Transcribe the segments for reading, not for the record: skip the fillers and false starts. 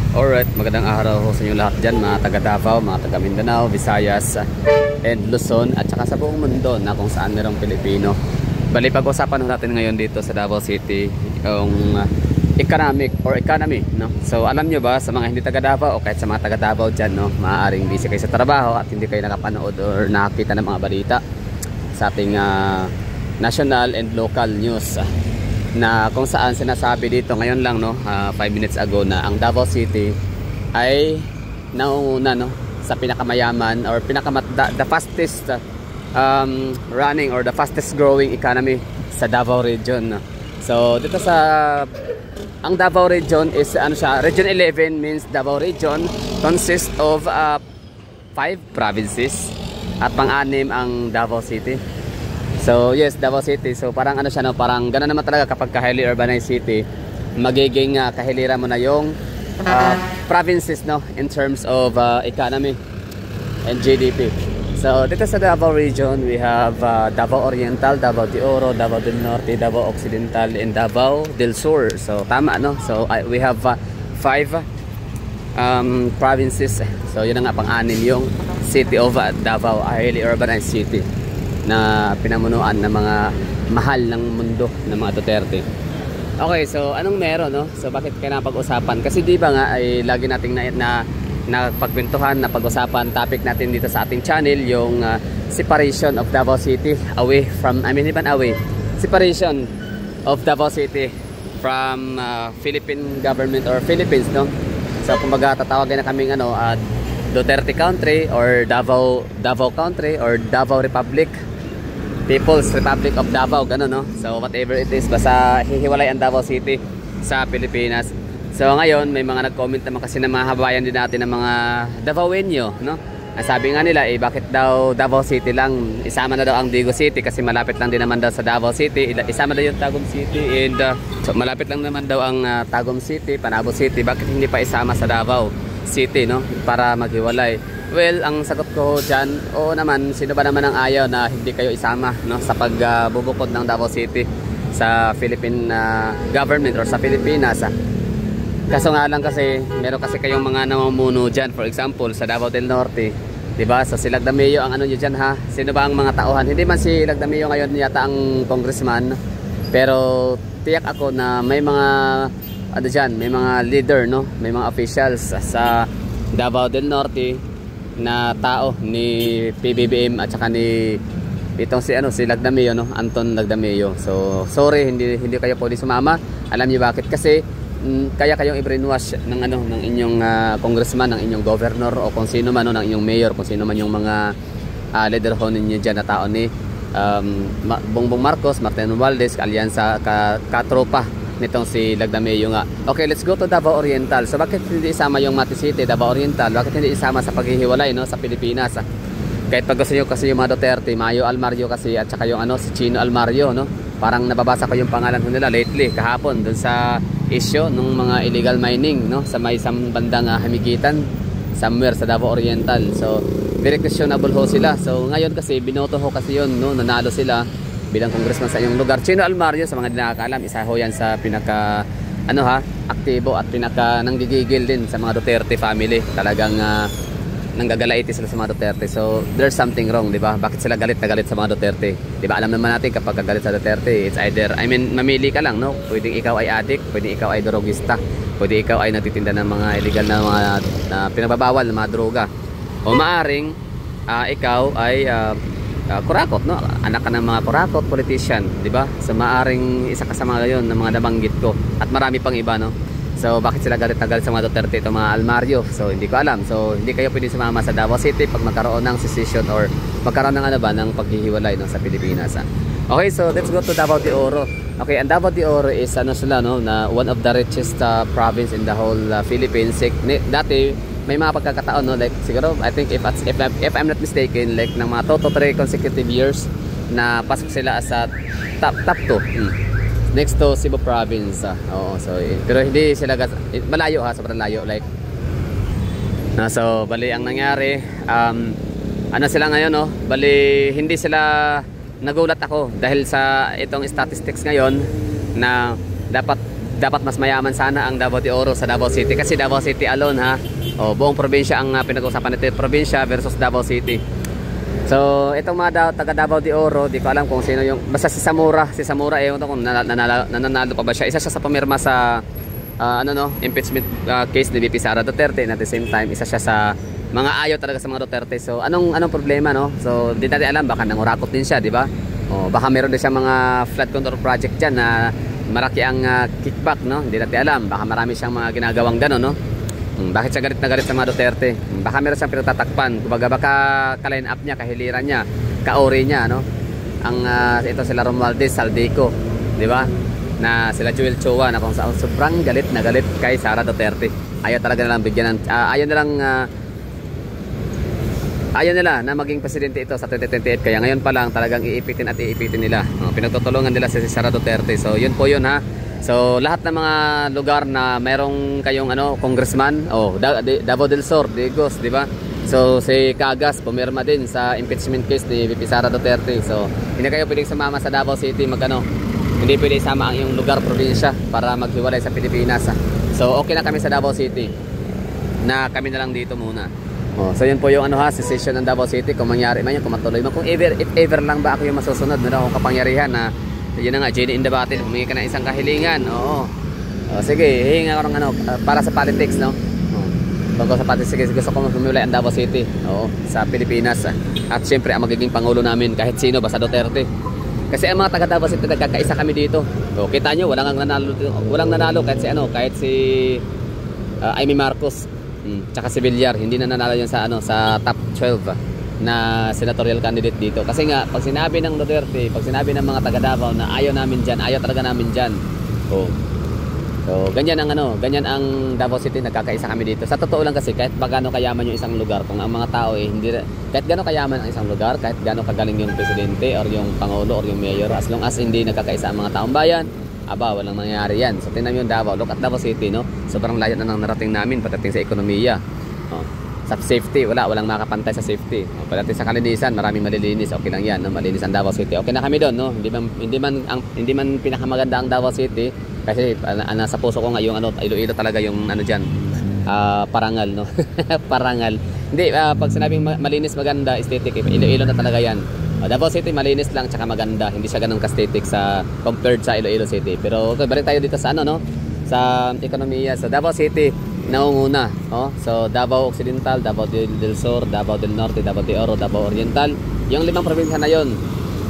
Alright, magandang araw ho sa inyo lahat dyan, mga taga Davao, mga taga Mindanao, Visayas, and Luzon, at saka sa buong mundo na kung saan mayroong Pilipino. Bali, pag-usapan natin ngayon dito sa Davao City yung economy, no? So, alam nyo ba, sa mga hindi taga Davao o kahit sa mga taga Davao dyan, no, maaaring busy kayo sa trabaho at hindi kayo nakapanood or nakakita ng mga balita sa ating national and local news. Na kung saan sinasabi dito ngayon lang, no, 5 minutes ago, na ang Davao City ay naunguna, no, sa pinakamayaman or the fastest running or the fastest growing economy sa Davao region. So dito sa ang Davao region is ano siya, region 11 means Davao region consists of 5 provinces at pang-anim ang Davao City. So yes, Davao City. So parang ano siya, no, parang gano'n naman talaga kapag highly urbanized city, magiging kahiliran mo na yung provinces, no, in terms of economy and GDP. So dito sa Davao region, we have Davao Oriental, Davao de Oro, Davao del Norte, Davao Occidental, and Davao del Sur. So tama, no? So we have 5 provinces. So yun na nga, pang-anim yung city of Davao, a highly urbanized city na pinamunuan ng mga mahal ng mundo ng mga Duterte. Okay, so anong meron, no? So bakit kaya napag-usapan? Kasi di ba nga ay lagi nating na pagkwentuhan, na pag-usapan, topic natin dito sa ating channel yung separation of Davao City away from, separation of Davao City from Philippine government or Philippines, no? So kumbaga tatawagin na kaming Duterte country or Davao country or Davao Republic, People's Republic of Davao, gano'n, no? So whatever it is, basta hihiwalay ang Davao City sa Pilipinas. So ngayon may mga nag-comment naman kasi na mga habayan din natin ng mga Davaoenyo, no? Sabi nga nila, bakit daw Davao City lang, isama na daw ang Digo City kasi malapit lang din naman daw sa Davao City, isama na yung Tagum City, and so malapit lang naman daw ang Tagum City, Panabo City, bakit hindi pa isama sa Davao City, no, para maghiwalay? Well, ang sagot ko dyan, oo naman, sino ba naman ang ayaw na hindi kayo isama, no, sa pagbubukod ng Davao City sa Philippine government or sa Pilipinas. Kaso nga lang kasi, meron kasi kayong mga namumuno dyan, for example, sa Davao del Norte, diba? So si Lagdameo ang ano nyo dyan, ha? Sino ba ang mga tauhan? Hindi man si Lagdameo ngayon yata ang congressman, pero tiyak ako na may mga dyan, may mga leader, no, may mga officials sa Davao del Norte na tao ni PBBM at saka ni itong si Lagdameo, no, Anton Lagdameo. So sorry, hindi kayo pwede sumama. Alam niyo bakit? Kasi kaya kayong i-brainwash ng ng inyong congressman, ng inyong governor o kung sino man, no, ng inyong mayor, kung sino man yung mga leader ho ninyo dyan na tao ni Bongbong Marcos, Martin Romualdez, alyansa katropa nitong si Lagdameo nga. Okay, let's go to Davao Oriental. So bakit hindi isama yung Mati City, Davao Oriental? Bakit hindi isama sa paghihiwalay, no, sa Pilipinas? Kahit pag gusto nyo kasi yung mga Duterte, Mayo Almario kasi, at saka yung si Chino Almario, no? Parang nababasa ko yung pangalan nila lately, kahapon, dun sa issue ng mga illegal mining, no, sa may isang bandang Hamigitan, somewhere sa Davao Oriental. So very questionable ho sila. So ngayon kasi binoto ho kasi yun, no, nanalo sila bilang congressman sa inyong lugar. Chino Almario, sa mga di nakakaalam, isa ho yan sa pinaka aktibo at pinaka nanggigigil din sa mga Duterte family. Talagang nanggagalaiti sila sa mga Duterte. So there's something wrong, di ba? Bakit sila galit na galit sa mga Duterte? Di ba alam naman natin kapag galit sa Duterte, it's either, mamili ka lang, no? Pwedeng ikaw ay addict, pwedeng ikaw ay drogista, pwedeng ikaw ay nagtitinda ng mga illegal na mga pinagbabawal na mga droga, o maaring ikaw ay kurakot, no? Anak ka ng mga kurakot, politician, di ba? So maaring isa ka sa mga yon ng mga nabanggit ko at marami pang iba, no? So bakit sila galit na galit sa mga Duterte, itong mga Almario? So hindi ko alam. So hindi kayo pwede sumama sa Davao City pag magkaroon ng secession or magkaroon ng ng paghihiwalay, no, sa Pilipinas. Okay, so let's go to Davao de Oro. Okay, ang Davao de Oro is sila, no, na one of the richest province in the whole Philippines. Dati may mga pagkakataon, no, like siguro I think if I'm not mistaken, like ng mga 2 to 3 consecutive years na pasok sila sa top 2 next to Cebu province. Oo, so pero hindi sila malayo, sobrang layo, like so bali ang nangyari sila ngayon, no, bali hindi sila, nagulat ako dahil sa itong statistics ngayon na dapat dapat mas mayaman sana ang Davao de Oro sa Davao City kasi Davao City alone ha. Buong probinsya ang pinag-uusapan nito, probinsya versus Davao City. So, itong mga taga Davao de Oro, di ko alam kung sino yung basta si Samura kung nananalo pa ba siya. Isa siya sa pumirma sa impeachment case ni VP Sara Duterte, and at the same time isa siya sa mga ayaw talaga sa mga Duterte. So, anong problema, no? So, di natin alam, baka nangurakot din siya, di ba? Baka meron din siya mga flood control project diyan na maraki ang kickback, no? Hindi natin alam, baka marami siyang mga ginagawang gano'n, no? Bakit siya galit na galit sa mga Duterte? Baka meron siyang pinatatakpan. Kumbaga baka ka-line up niya, kahiliran niya, kaori niya, no? Ito sila Romualdez, Saldico, di ba? Na sila Joel Chua na kung saan sobrang galit na galit kay Sara Duterte. Ayaw talaga nilang bigyan ng ayaw nila na maging presidente ito sa 2028. Kaya ngayon pa lang talagang iipitin nila. Pinagtutulungan nila si Sara Duterte. So yun po yun ha. So lahat ng mga lugar na merong kayong congressman, Davao del Sur, Digos, di ba? So si Cagas pumirma din sa impeachment case ni VP Sara Duterte. So hindi kayo pwedeng sumama sa Davao City hindi pwede isama ang iyong lugar, probinsya para maghiwalay sa Pilipinas. So okay na kami sa Davao City. Na kami na lang dito muna. So yun po yung secession ng Davao City, kung mangyari man yun, kung matuloy man, kung if ever lang ba ako yung masusunod na akong kapangyarihan na yun na nga, Jenny in the battle, humingi ka ng isang kahilingan. Sige, hihinga ko ng para sa politics, no? Bago sa politics, sige, gusto ko humulay ang Davao City, sa Pilipinas. At syempre, ang magiging pangulo namin, kahit sino, basta Duterte. Kasi ang mga taga Davao City, nagkakaisa kami dito. So, kita nyo, walang nanalo kahit si Amy Marcos, tsaka si Villar, hindi na nanalo yun sa top 12 na senatorial candidate dito. Kasi nga, pag sinabi ng Duterte, pag sinabi ng mga taga Davao na ayaw namin dyan, ayaw talaga namin dyan. So, ganyan ang Davao City, nagkakaisa kami dito. Sa totoo lang kasi, kahit gaano kayaman yung isang lugar, kung ang mga tao kahit gaano kayaman ang isang lugar, kahit gaano kagaling yung presidente or yung pangulo or yung mayor, as long as hindi nagkakaisa ang mga taong bayan, walang mangyayari yan. So, tingnan nyo yung Davao. Look at Davao City, no? Sobrang layo na nang narating namin pagdating sa ekonomiya. Sa safety, walang makapantay sa safety. Pagdating sa kalinisan, maraming malilinis. Okay lang yan, no? Malinis ang Davao City. Okay na kami doon, no? Hindi man pinakamaganda ang Davao City kasi nasa puso ko nga yung Iloilo talaga yung parangal, no? Parangal. Hindi, pag sinabing malinis, maganda, aesthetic, Iloilo na talaga yan. Davao City malinis lang tsaka maganda, hindi siya ganun ka-aesthetic compared sa Iloilo City. Pero okay, balik tayo dito sa sa ekonomiya. So Davao City naunguna, so Davao Occidental, Davao del Sur, Davao del Norte, Davao de Oro, Davao Oriental. Yung 5 probinsya na yon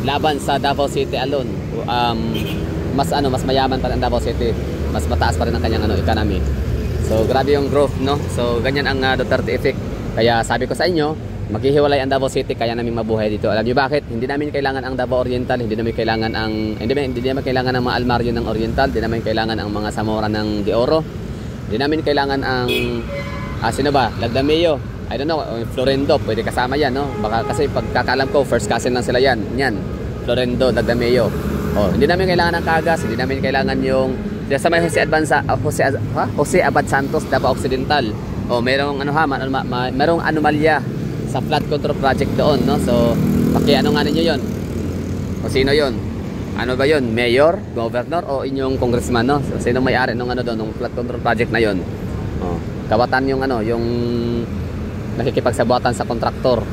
laban sa Davao City alone. Mas mayaman pa rin ang Davao City. Mas mataas pa rin ang kanyang economy. So grabe yung growth, no? So ganyan ang Duterte effect. Kaya sabi ko sa inyo, maghihiwalay ang Davao City kaya namin mabuhay dito. Alam niyo bakit? Hindi namin kailangan ang Davao Oriental, hindi namin kailangan ang mga Almario ng Oriental, hindi namin kailangan ang mga Zamora ng De Oro. Hindi namin kailangan ang sino ba? Lagdameo. I don't know, Florendo, pwede kasama yan, no? Baka kasi pagkakaalam ko, first cousin lang sila yan. Yan. Florendo, Lagdameo. Hindi namin kailangan ng Cagas, hindi namin kailangan yung sa may Jose Abad Santos, Davao Occidental. Merong anomalya sa flood control project doon, no? So, ninyo 'yon? O sino 'yon? Ano ba 'yon? Mayor, governor o inyong congressman, no? So, sino may-ari nung nung flood control project na 'yon? Kawatan yung yung nakikipagsabuatan sa kontraktor,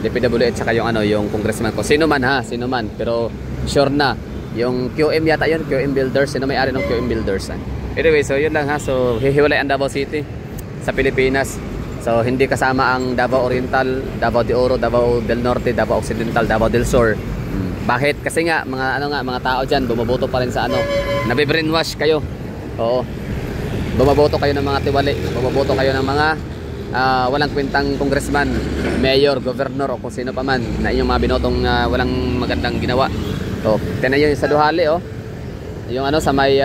DPWH saka yung congressman ko. Sino man, pero sure na yung QM yata 'yon, QM Builders, sino may-ari ng QM Builders. Anyway, so 'yun lang so hihiwalay ang Davao City sa Pilipinas. So hindi kasama ang Davao Oriental, Davao de Oro, Davao del Norte, Davao Occidental, Davao del Sur. Bakit? Kasi nga mga tao diyan bumoboto pa rin sa nabe-brainwash kayo. Bumoboto kayo ng mga tiwali, bumoboto kayo ng mga walang kwentang congressman, mayor, governor o kung sino pa man na inyong mga binotong walang magandang ginawa. Tingnan niyo sa Duhali, yung sa may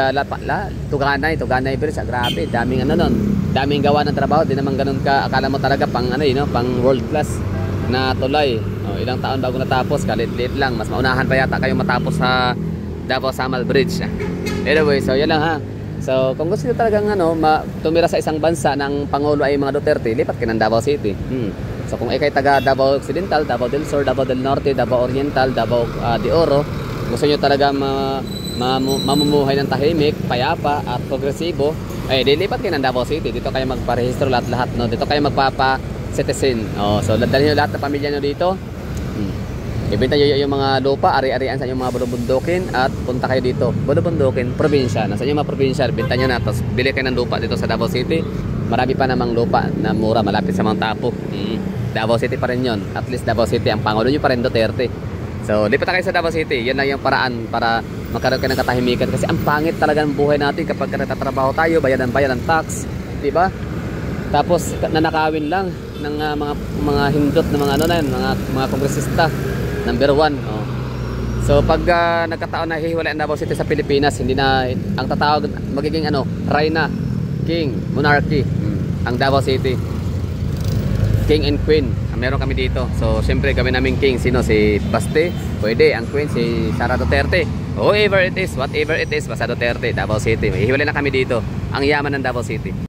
Tuganay Bridge, grabe, daming daming gawa ng trabaho, di naman ganun ka, akala mo talaga pang pang world class na tulay. Ilang taon bago natapos, kalit-lit lang, mas maunahan pa yata kayo matapos sa Davao Samal Bridge. Anyway, so yan lang so kung gusto nyo talagang tumira sa isang bansa ng pangulo ay mga Duterte, lipat ka ng Davao City. So kung ikay taga Davao Occidental, Davao del Sur, Davao del Norte, Davao Oriental, Davao de Oro, gusto nyo talaga mamumuhay ng tahimik, payapa at progresibo, eh dilipat kayo ng Davao City. Dito kayo magparehistro lahat-lahat, no? Dito kayo magpapa-citizen. Oh, so dalhin nyo lahat ng pamilya nyo dito. Ibenta nyo yung mga lupa, ari-arian sa inyong mga bulubundukin at punta kayo dito. Bulubundukin, probinsya. Nasa inyong mga probinsya, benta nyo na. Tapos bili kayo ng lupa dito sa Davao City. Marami pa namang lupa na mura, malapit sa mga tapo. Davao City pa rin yun. At least Davao City, ang pangulo nyo pa rin Duterte. So, lipat na kayo sa Davao City. Yan lang yung paraan para magkaroon kayo ng katahimikan. Kasi ang pangit talaga ng buhay natin kapag nagtatrabaho tayo, bayan ng tax. Diba? Tapos, nanakawin lang ng mga hindot na mga kongresista. Number 1. Oh. So pag nagkataon na hihiwalay ang Davao City sa Pilipinas, hindi na ang tatawag magiging Reyna, King, Monarchy, ang Davao City. King and Queen. Meron kami dito. So syempre gawin namin King sino, si Baste, pwede ang Queen si Sara Duterte. Whatever it is, basta Duterte, Davao City. Hihiwalay na kami dito. Ang yaman ng Davao City.